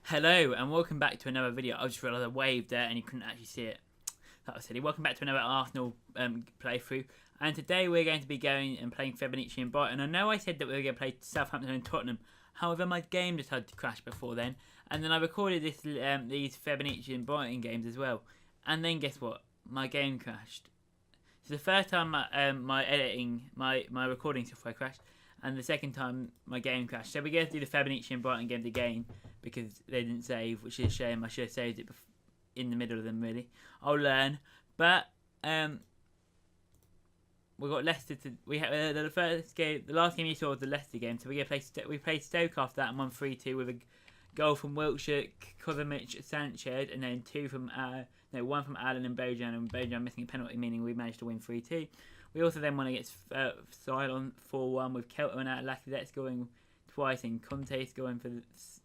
Hello and welcome back to another video. I just realised I waved there and you couldn't actually see it. That was silly. Welcome back to another Arsenal playthrough. And today we're going to be going and playing Fibonacci and Brighton. I know I said that we were going to play Southampton and Tottenham. However, my game decided to crash before then. And then I recorded these Fibonacci and Brighton games as well. And then guess what? My game crashed. So the first time my recording software crashed. And the second time my game crashed. So we're going to do the Fibonacci and Brighton games again because they didn't save, which is a shame. I should have saved it in the middle of them, really. I'll learn. But we got Leicester to. We had the first game. The last game you saw was the Leicester game. So we played Stoke after that and won 3-2 with a goal from Wilshere, Kovacic, Sanchez, and then one from Allen and Bojan, and Bojan missing a penalty, meaning we managed to win 3-2. We also then won against Ceylon 4-1 with Kelterman out, Lacazette scoring twice and Conte scoring for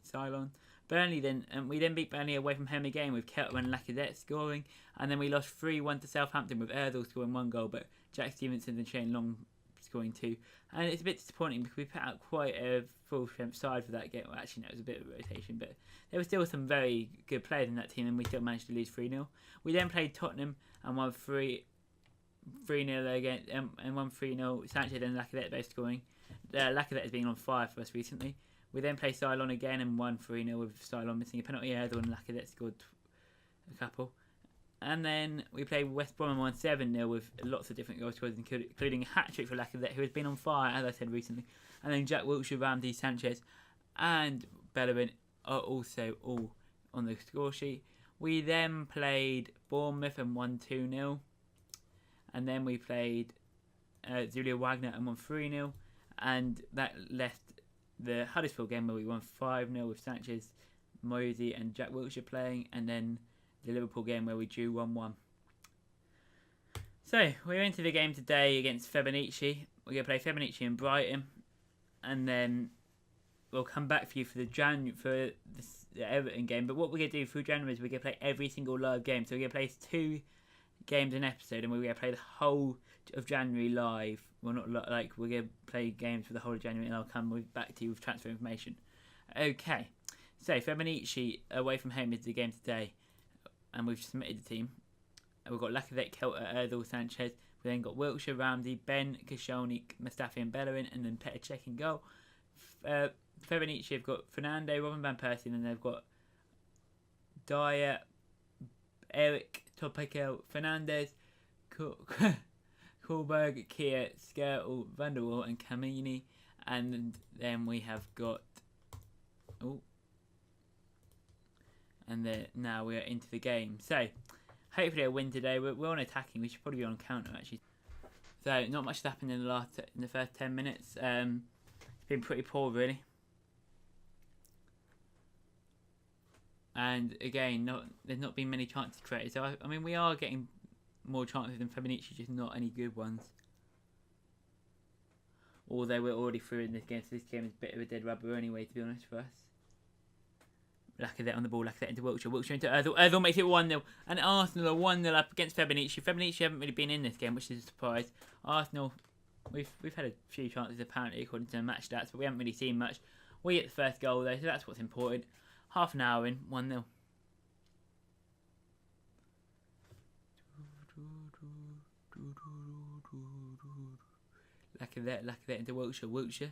Ceylon. Burnley then, we then beat Burnley away from home again with Kelterman and Lacazette scoring, and then we lost 3-1 to Southampton with Erdl scoring 1 goal, but Jack Stevenson and Shane Long scoring 2. And it's a bit disappointing because we put out quite a full strength side for that game. Well, actually, no, it was a bit of a rotation, but there were still some very good players in that team, and we still managed to lose 3-0. We then played Tottenham and won 3-0 again, and won 3-0. Sanchez and Lacazette both scoring. Lacazette has been on fire for us recently. We then played Ceylon again and won 3-0 with Ceylon missing a penalty. Erdl and Lacazette scored a couple. And then we played West Brom and won 7-0 with lots of different goal scorers, including a hat-trick for Lacazette, who has been on fire, as I said recently. And then Jack Wilshere, Ramsey, Sanchez and Bellerin are also all on the score sheet. We then played Bournemouth and won 2-0. And then we played Julia Wagner and won 3-0. And that left the Huddersfield game where we won 5-0 with Sanchez, Moisey and Jack Wilshere playing. And then the Liverpool game where we drew 1-1. So, we're into the game today against Fibonacci. We're going to play Fibonacci and Brighton. And then we'll come back for you for the Everton game. But what we're going to do through January is we're going to play every single live game. So we're going to play 2 games an episode, and we're going to play the whole of January live. Well, not like we're going to play games for the whole of January, and I'll come back to you with transfer information. Okay, so Fibonacci away from home is the game today, and we've submitted the team. We've got Lacazette, Kelter, Erdl, Sanchez. We then got Wilshere, Ramsey, Ben, Koscielny, Mustafi and Bellerin, and then Petr Cech in goal. Fibonacci have got Fernando, Robin van Persie, and then they've got Dyer, Eric, Topikel, Fernandez, Kohlberg, Kier, Skrtel, Van der Waal and Kamini. And then we have got... And then now we are into the game. So, hopefully a win today. We're on attacking. We should probably be on counter, actually. So, not much has happened in the first 10 minutes. It's been pretty poor, really. And again, there's not been many chances created. So, I mean, we are getting more chances than Fibonacci, just not any good ones. Although we're already through in this game, so this game is a bit of a dead rubber anyway, to be honest, for us. Lacazette on the ball, Lacazette into Wilshere, Wilshere into Erdl. Erdl makes it 1-0. And Arsenal are 1-0 up against Fibonacci. Fibonacci haven't really been in this game, which is a surprise. Arsenal, we've had a few chances apparently according to the match stats, but we haven't really seen much. We get the first goal though, so that's what's important. Half an hour in, 1-0. Lacazette into Wilshere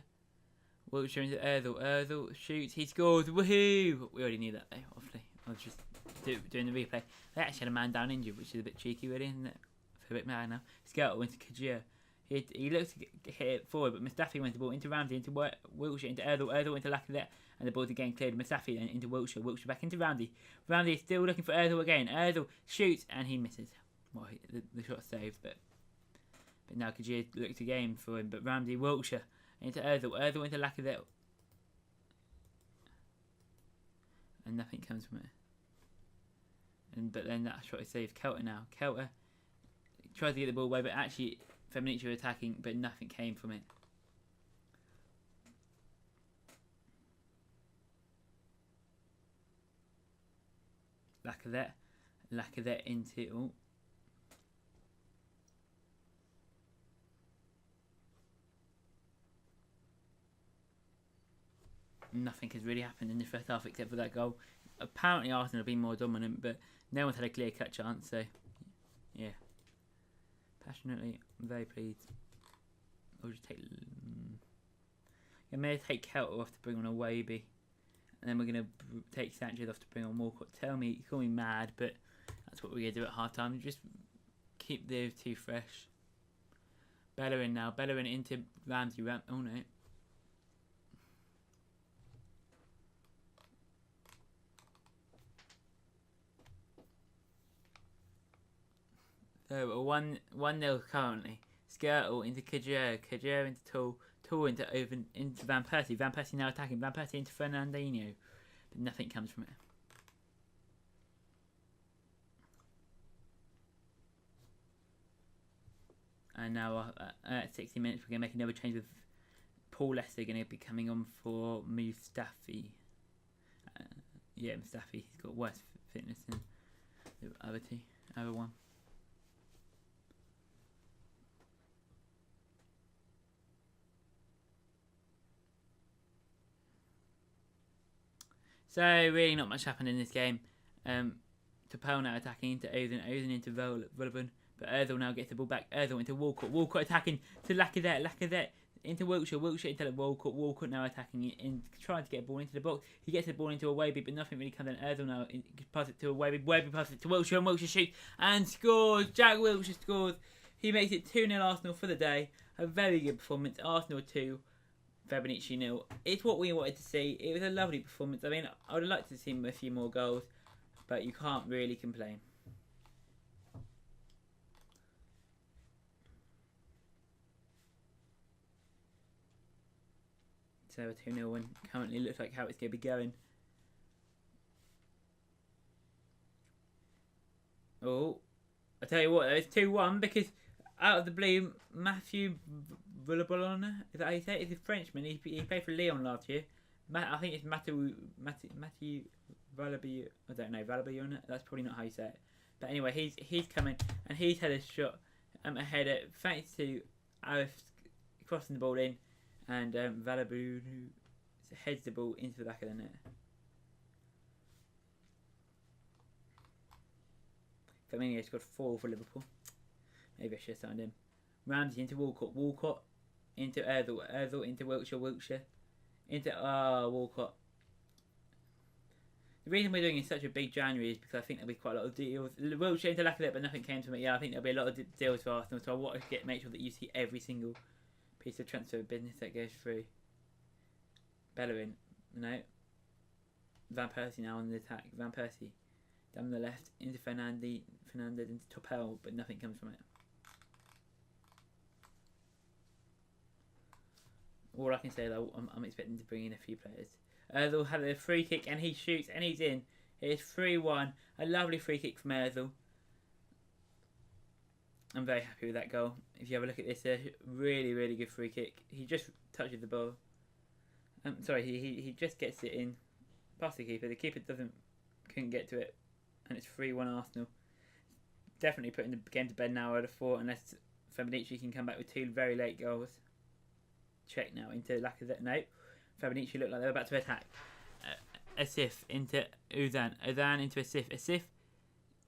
into Erdl. Erdl shoots, he scores, woohoo! We already knew that though, obviously. I was just doing the replay. They actually had a man down injured, which is a bit cheeky really, isn't it? I feel a bit mad now. Skrtel into Kajir. He looks to hit it forward, but Mustafi went the ball into Ramsey, into Wilshere, into Erdl, Erdl into Lacazette, and the ball's again cleared. Mustafi then into Wilshere, Wilshere back into Ramsey. Ramsey is still looking for Erdl again. Erdl shoots, and he misses. Well, the shot saved, but now Kajir looks again for him, but Ramsey, Wilshere into Erdl, Erdl into Lacazette. And nothing comes from it. But then that shot is saved. Kelter now. Kelter tries to get the ball away, but actually Fibonacci are attacking, but nothing came from it. Lacazette into... nothing has really happened in the first half except for that goal. Apparently Arsenal have been more dominant, but no one's had a clear-cut chance, so yeah. Passionately, I'm very pleased. I'll just take... I may take Kelter off to bring on a Waby. And then we're going to take Sanchez off to bring on Walcott. Call me mad, but that's what we're going to do at half-time. Just keep those two fresh. Bellerin now. Bellerin into Ramsey. Oh, no. So, 1-0 currently. Skirtle into Kajur. Kajur into Tool into Van Persie. Van Persie now attacking. Van Persie into Fernandinho. But nothing comes from it. And now at 60 minutes we're going to make another change with Paul Lester going to be coming on for Mustafi. Yeah, Mustafi. He's got worse fitness than the other one. So really not much happened in this game. Topel now attacking into Ozan. Ozan into Vullivan. But Ozil now gets the ball back. Ozil into Walcott. Walcott attacking to Lacazette. Lacazette into Wilshere. Wilshere into Walcott. Walcott now attacking in, trying to get a ball into the box. He gets the ball into a Waby, but nothing really comes in. Ozil now passes it to a Waby. Waby passes it to Wilshere, and Wilshere shoots and scores. Jack Wilshere scores. He makes it 2-0 Arsenal for the day. A very good performance. Arsenal 2. Fabinici 0. It's what we wanted to see. It was a lovely performance. I mean, I would have liked to see a few more goals, but you can't really complain. So a 2-0 win currently looks like how it's going to be going. Oh, I tell you what, it's 2-1 because out of the blue, Mathieu Vallabon, is that how you say it? He's a Frenchman. He played for Lyon last year. I think it's Mathieu Vallabon. I don't know, Vallabon. That's probably not how you say it. But anyway, he's coming and he's had a shot ahead. Thanks to Arif crossing the ball in, and Vallabon heads the ball into the back of the net. Firmino scored 4 for Liverpool. Maybe I should have signed him. Ramsey into Walcott. Walcott into Ozil. Ozil into Wilshere. Wilshere into Walcott. The reason we're doing such a big January is because I think there'll be quite a lot of deals. Wilshere into Lacazette, but nothing came from it. Yeah, I think there'll be a lot of deals for Arsenal. So I want to make sure that you see every single piece of transfer business that goes through. Bellerin, no. Van Persie now on the attack. Van Persie down the left into Fernandez into Topel, but nothing comes from it. All I can say though, I'm expecting to bring in a few players. They'll have a free kick and he shoots and he's in. It is 3-1. A lovely free kick from Ozil. I'm very happy with that goal. If you have a look at this, really, really good free kick. He just touches the ball. Sorry, he just gets it in past the keeper. The keeper couldn't get to it, and it's 3-1 Arsenal. Definitely putting the game to bed now, I'd have thought, unless Fabinici can come back with 2 very late goals. Check now into Lacazette. No, Fabinici looked like they were about to attack. Asif into Ozan. Ozan into Asif. Asif.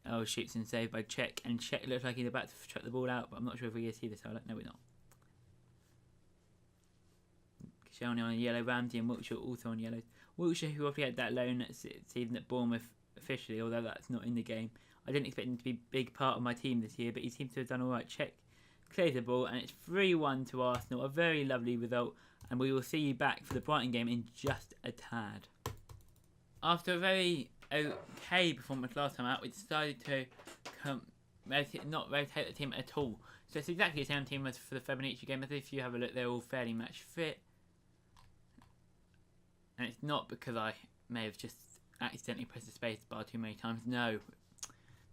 Oh, shoots and saved by Czech. And Czech looks like he's about to chuck the ball out, but I'm not sure if we're going to see this highlight. No, we're not. Koscielny on a yellow. Ramsey and Wilshere also on yellows. Wilshere, who obviously had that loan season at Bournemouth officially, although that's not in the game. I didn't expect him to be a big part of my team this year, but he seems to have done alright. Czech clears the ball, and it's 3-1 to Arsenal. A very lovely result, and we will see you back for the Brighton game in just a tad. After a very okay performance last time out, we decided to not rotate the team at all. So it's exactly the same team as for the Fabinici game. As if you have a look, they're all fairly match fit. And it's not because I may have just accidentally pressed the space bar too many times. No,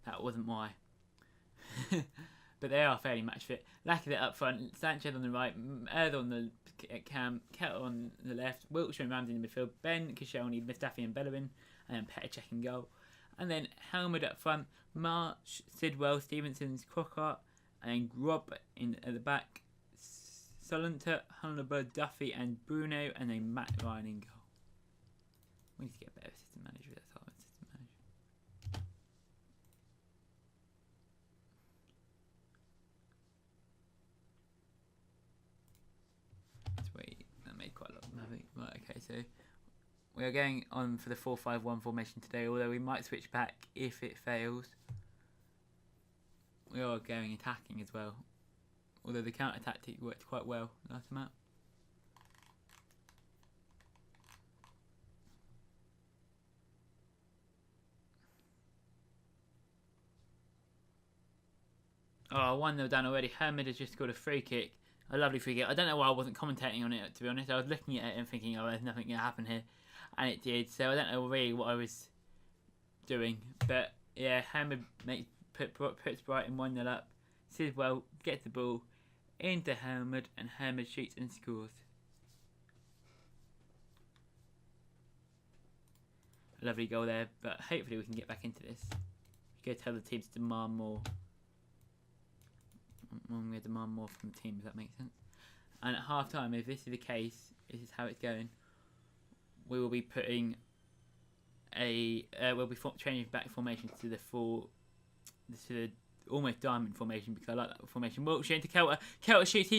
that wasn't why. But they are fairly match fit. Lacazette up front, Sanchez on the right, Ozil on the cam, Kelter on the left, Wilshere and Ramsey in the midfield, Ben, Koscielny, Mustafi and Bellerin, and then Petr Cech in goal. And then Helmut up front, March, Sidwell, Stevenson's Crockart, and then Grob at the back, Solenter, Hannibal, Duffy and Bruno, and then Matt Ryan in goal. So we are going on for the 4-5-1 formation today, although we might switch back if it fails. We are going attacking as well, although the counter tactic worked quite well last map. Oh, 1-0 down already. Hermod has just scored a free kick. A lovely free kick. I don't know why I wasn't commentating on it, to be honest. I was looking at it and thinking, oh, there's nothing going to happen here. And it did. So I don't know really what I was doing. But yeah, Hermod puts Brighton 1-0 up. Sidwell gets the ball into Hermod, and Hermod shoots and scores. A lovely goal there, but hopefully we can get back into this. Go tell the teams to demand more. I'm going to demand more from the team, if that makes sense. And at half time, if this is the case, this is how it's going. We will be putting we'll be changing back formation to the almost diamond formation, because I like that formation. Wiltshire into Kelter. Kelter shoots.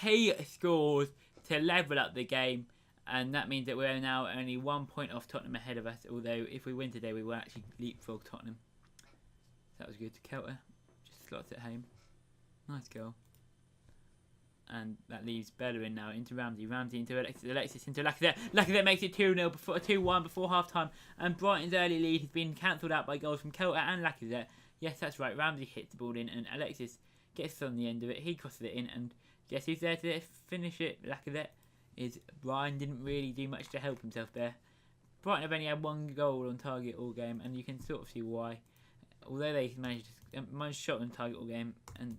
He scores to level up the game, and that means that we're now only 1 point off Tottenham ahead of us. Although if we win today, we will actually leapfrog Tottenham. That was good. Kelter just slots it home. Nice goal. And that leaves Bellerin now into Ramsey. Ramsey into Alexis. Alexis into Lacazette. Lacazette makes it 2-0 before 2-1 before half time. And Brighton's early lead has been cancelled out by goals from Kelter and Lacazette. Yes, that's right. Ramsey hits the ball in, and Alexis gets on the end of it. He crosses it in, and guess who's there to finish it? Lacazette. Brian didn't really do much to help himself there. Brighton have only had 1 goal on target all game, and you can sort of see why. Although they managed shot on target all game, and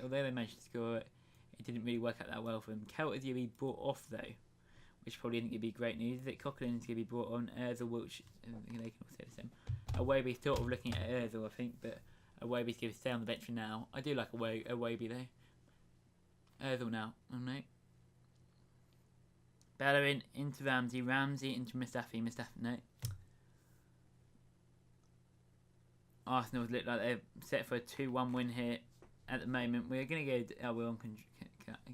although they managed to score it, it didn't really work out that well for them. Kelter's going to be brought off though, which probably isn't going to be great news. That Coughlin's going to be brought on. Ozil, Wiltshire, they can all say the same. Awobi's sort of looking at Ozil, I think, but Awobi's going to stay on the bench for now. I do like Awobi though. Ozil now, oh no. Bellerin into Ramsey, Ramsey into Mustafi, no. Arsenal look like they're set for a 2-1 win here. At the moment, we're going to go. We're on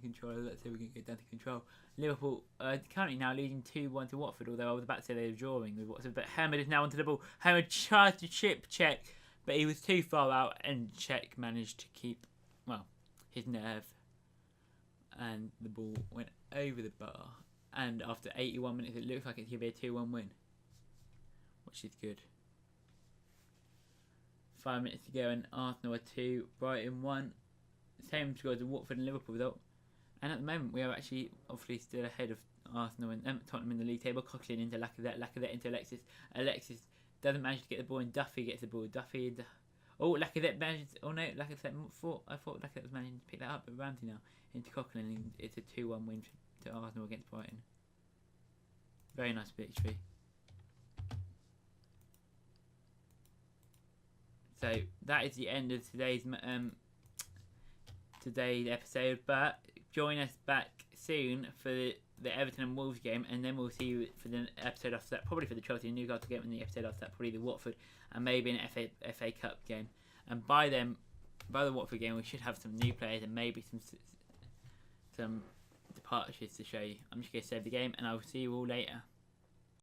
control. Let's say we're going to go down to control. Liverpool currently now leading 2-1 to Watford. Although I was about to say they were drawing with Watford, but Hermod is now onto the ball. Hermod tried to chip Cech, but he was too far out, and Cech managed to keep his nerve, and the ball went over the bar. And after 81 minutes, it looks like it's going to be a 2-1 win, which is good. 5 minutes to go, and Arsenal are 2, Brighton 1. Same score as the Watford and Liverpool result. And at the moment, we are actually obviously still ahead of Arsenal and Tottenham in the league table. Coughlin into Lacazette, Lacazette into Alexis. Alexis doesn't manage to get the ball, and Duffy gets the ball. Lacazette manages. Oh no, Lacazette. I thought Lacazette was managing to pick that up, but Ramsey now into Coughlin, and it's a 2-1 win to Arsenal against Brighton. Very nice victory. So that is the end of today's episode. But join us back soon for the Everton and Wolves game, and then we'll see you for the episode after that. Probably for the Chelsea and Newcastle game, and the episode after that probably the Watford and maybe an FA Cup game. And by the Watford game, we should have some new players and maybe some departures to show you. I'm just going to save the game, and I will see you all later.